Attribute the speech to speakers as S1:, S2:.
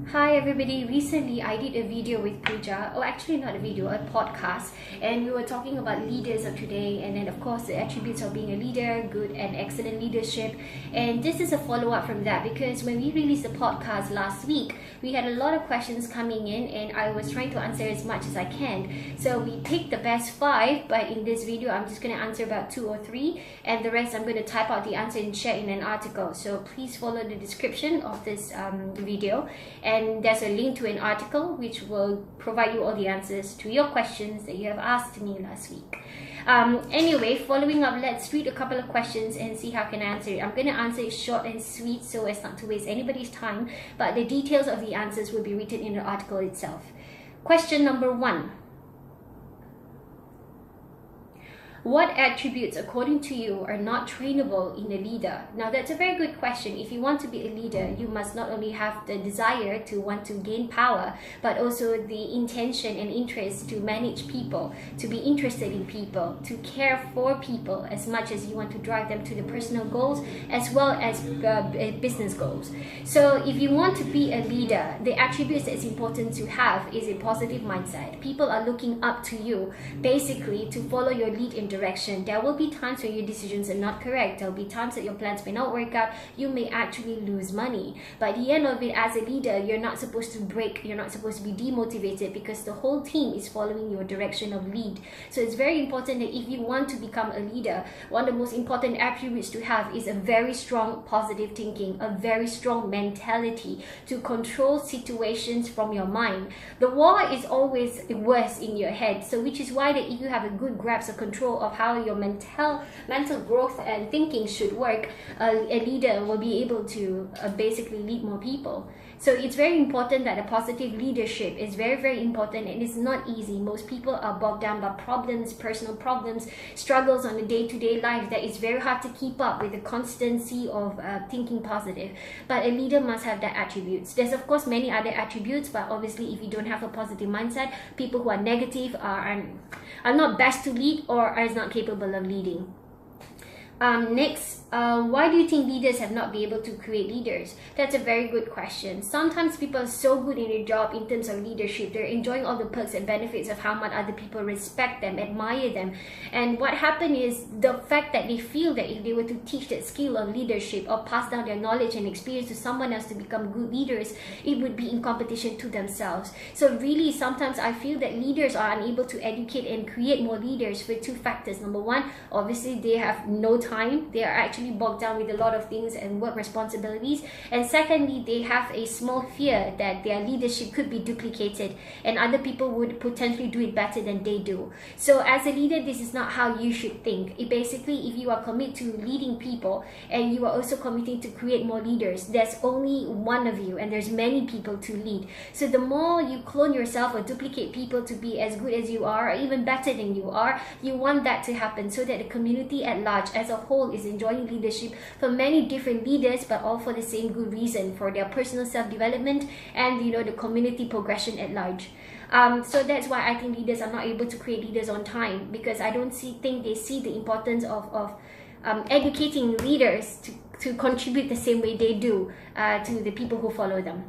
S1: Hi everybody, recently I did a video with Puja, or actually not a video, a podcast, and we were talking about leaders of today, and then of course the attributes of being a leader, good and excellent leadership. And this is a follow-up from that, because when we released the podcast last week, we had a lot of questions coming in and I was trying to answer as much as I can. So we picked the best 5, but in this video I'm just going to answer about 2 or 3, and the rest I'm going to type out the answer and share in an article. So please follow the description of this video, and there's a link to an article which will provide you all the answers to your questions that you have asked me last week. Anyway, following up, let's read a couple of questions and see how I can answer it. I'm going to answer it short and sweet so as not to waste anybody's time, but the details of the answers will be written in the article itself. Question number 1. What attributes, according to you, are not trainable in a leader? Now, that's a very good question. If you want to be a leader, you must not only have the desire to want to gain power, but also the intention and interest to manage people, to be interested in people, to care for people as much as you want to drive them to the personal goals as well as business goals. So if you want to be a leader, the attributes that's important to have is a positive mindset. People are looking up to you, basically, to follow your lead in direction. There will be times when your decisions are not correct. There will be times that your plans may not work out. You may actually lose money. But at the end of it, as a leader, you're not supposed to break. You're not supposed to be demotivated, because the whole team is following your direction of lead. So it's very important that if you want to become a leader, one of the most important attributes to have is a very strong positive thinking, a very strong mentality to control situations from your mind. The war is always worse in your head. So which is why that if you have a good grasp of control of how your mental growth and thinking should work, a leader will be able to basically lead more people. So it's very important that a positive leadership is very, very important, and it's not easy. Most people are bogged down by problems, personal problems, struggles on a day-to-day life that is very hard to keep up with the constancy of thinking positive. But a leader must have that attributes. There's of course many other attributes, but obviously if you don't have a positive mindset, people who are negative are not best to lead or are not capable of leading. Next, why do you think leaders have not been able to create leaders? That's a very good question. Sometimes people are so good in their job in terms of leadership. They're enjoying all the perks and benefits of how much other people respect them, admire them. And what happened is the fact that they feel that if they were to teach that skill of leadership or pass down their knowledge and experience to someone else to become good leaders, it would be in competition to themselves. So really, sometimes I feel that leaders are unable to educate and create more leaders for 2 factors. Number 1, obviously they have no time. They are actually bogged down with a lot of things and work responsibilities. And secondly, they have a small fear that their leadership could be duplicated and other people would potentially do it better than they do. So as a leader, this is not how you should think. Basically, if you are committed to leading people and you are also committing to create more leaders, there's only one of you and there's many people to lead. So the more you clone yourself or duplicate people to be as good as you are or even better than you are, you want that to happen so that the community at large as a whole is enjoying leadership for many different leaders, but all for the same good reason, for their personal self-development and the community progression at large. So that's why I think leaders are not able to create leaders on time, because I don't think they see the importance of educating leaders to contribute the same way they do to the people who follow them.